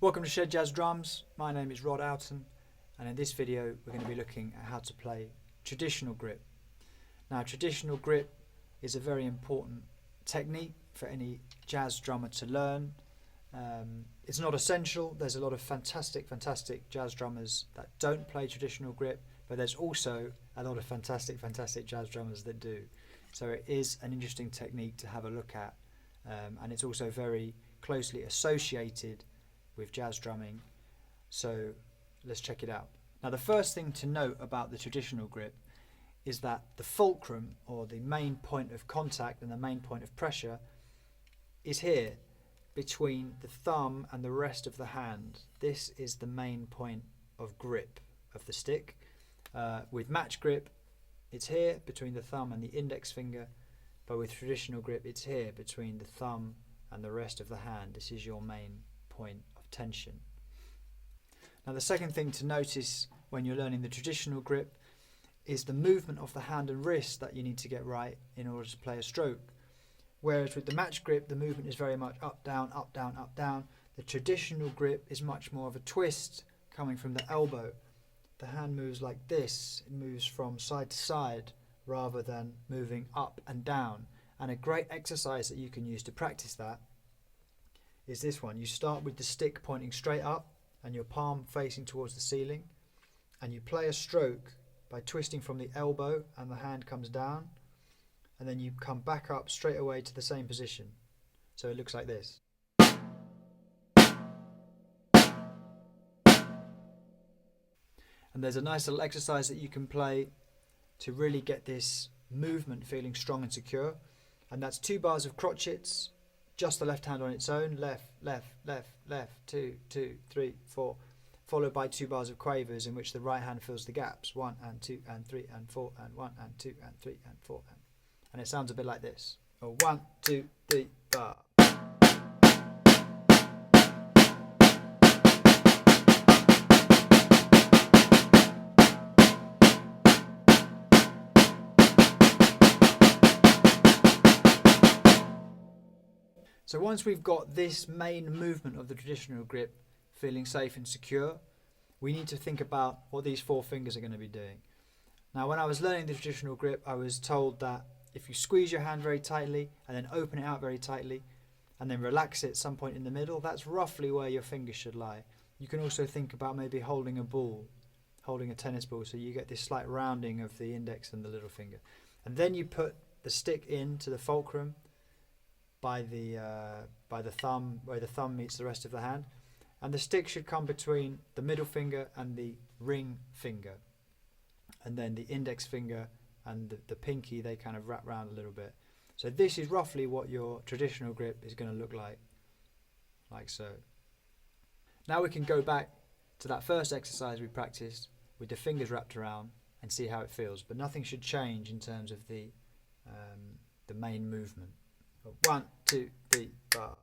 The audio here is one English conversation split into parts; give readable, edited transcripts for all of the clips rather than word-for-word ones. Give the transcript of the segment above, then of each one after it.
Welcome to Shed Jazz Drums. My name is Rod Oughton, and in this video we're going to be looking at how to play traditional grip. Now, traditional grip is a very important technique for any jazz drummer to learn. It's not essential. There's a lot of fantastic jazz drummers that don't play traditional grip, but there's also a lot of fantastic jazz drummers that do. So it is an interesting technique to have a look at, and it's also very closely associated with jazz drumming. So let's check it out. Now, the first thing to note about the traditional grip is that the fulcrum, or the main point of contact and the main point of pressure, is here between the thumb and the rest of the hand. This is the main point of grip of the stick. With match grip, it's here between the thumb and the index finger, but with traditional grip, it's here between the thumb and the rest of the hand. This is your main point of tension. Now, the second thing to notice when you're learning the traditional grip is the movement of the hand and wrist that you need to get right in order to play a stroke. Whereas with the match grip, the movement is very much up, down, up, down, up, down. The traditional grip is much more of a twist coming from the elbow. The hand moves like this. It moves from side to side rather than moving up and down. And a great exercise that you can use to practice that is this one. You start with the stick pointing straight up and your palm facing towards the ceiling, and you play a stroke by twisting from the elbow and the hand comes down, and then you come back up straight away to the same position. So it looks like this. And there's a nice little exercise that you can play to really get this movement feeling strong and secure, and that's 2 bars of crotchets, just the left hand on its own, left, left, left, left, 2, 2, 3, 4, followed by 2 bars of quavers in which the right hand fills the gaps, 1 and 2 and 3 and 4 and 1 and 2 and 3 and 4 and it sounds a bit like this. 1, 2, 3, bar. So once we've got this main movement of the traditional grip feeling safe and secure, we need to think about what these 4 fingers are going to be doing. Now, when I was learning the traditional grip, I was told that if you squeeze your hand very tightly and then open it out very tightly and then relax it at some point in the middle, that's roughly where your fingers should lie. You can also think about maybe holding a ball, holding a tennis ball, so you get this slight rounding of the index and the little finger. And then you put the stick into the fulcrum by the thumb, where the thumb meets the rest of the hand, and the stick should come between the middle finger and the ring finger, and then the index finger and the pinky, they kind of wrap round a little bit. So this is roughly what your traditional grip is going to look like so. Now we can go back to that first exercise we practiced with the fingers wrapped around and see how it feels, but nothing should change in terms of the main movement. 1, 2, 3, bar.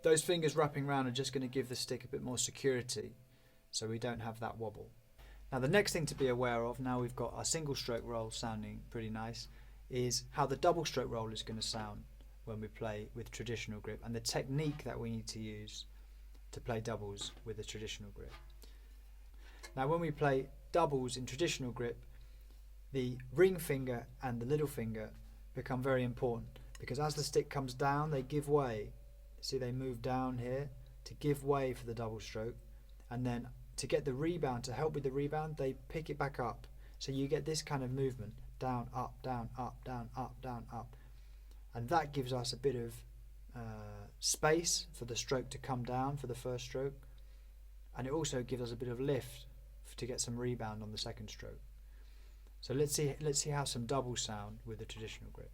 Those fingers wrapping around are just going to give the stick a bit more security, so we don't have that wobble. Now, the next thing to be aware of, now we've got our single stroke roll sounding pretty nice, is how the double stroke roll is going to sound when we play with traditional grip, and the technique that we need to use to play doubles with the traditional grip. Now, when we play doubles in traditional grip, the ring finger and the little finger become very important, because as the stick comes down, they give way. See, they move down here to give way for the double stroke, and then to get the rebound, to help with the rebound, they pick it back up. So you get this kind of movement, down, up, down, up, down, up, down, up. And that gives us a bit of space for the stroke to come down for the first stroke, and it also gives us a bit of lift to get some rebound on the second stroke. So let's see how some doubles sound with the traditional grip.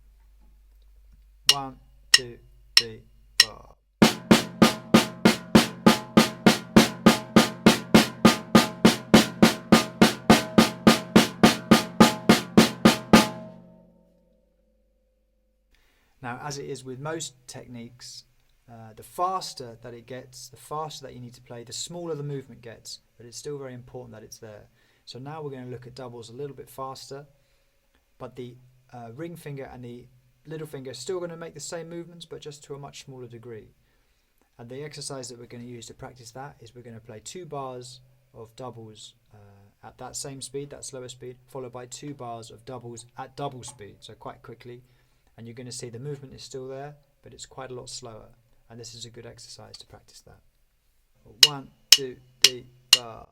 1, 2, 3, 4. Now, as it is with most techniques, the faster that it gets, the faster that you need to play, the smaller the movement gets, but it's still very important that it's there. So now we're going to look at doubles a little bit faster, but the ring finger and the little finger are still going to make the same movements, but just to a much smaller degree. And the exercise that we're going to use to practice that is we're going to play 2 bars of doubles at that same speed, that slower speed, followed by 2 bars of doubles at double speed, so quite quickly. And you're going to see the movement is still there, but it's quite a lot slower. And this is a good exercise to practice that. 1, 2, 3, bar.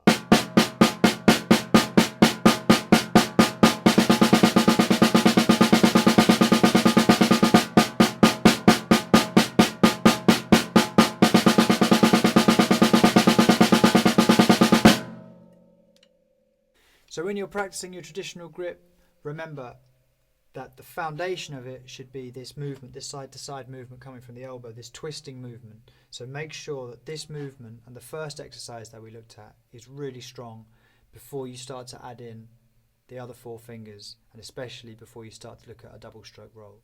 So when you're practicing your traditional grip, remember that the foundation of it should be this movement, this side-to-side movement coming from the elbow, this twisting movement. So make sure that this movement and the first exercise that we looked at is really strong before you start to add in the other 4 fingers, and especially before you start to look at a double stroke roll.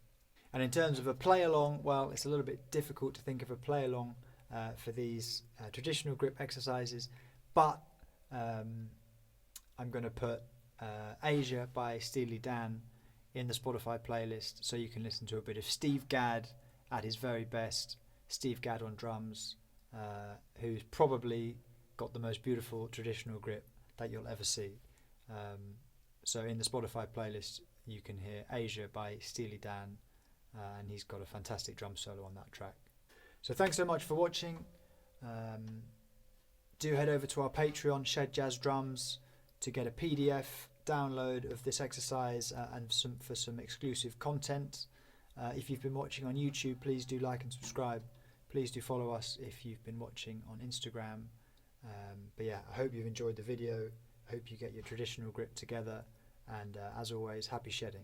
And in terms of a play along, well, it's a little bit difficult to think of a play along for these traditional grip exercises, but I'm going to put Asia by Steely Dan in the Spotify playlist, so you can listen to a bit of Steve Gadd at his very best. Steve Gadd on drums, who's probably got the most beautiful traditional grip that you'll ever see. So in the Spotify playlist you can hear Asia by Steely Dan, and he's got a fantastic drum solo on that track. So thanks so much for watching. Do head over to our Patreon, Shed Jazz Drums, to get a PDF download of this exercise and for some exclusive content. If you've been watching on YouTube, please do like and subscribe. Please do follow us if you've been watching on Instagram. But yeah, I hope you've enjoyed the video. I hope you get your traditional grip together, and as always, happy shedding.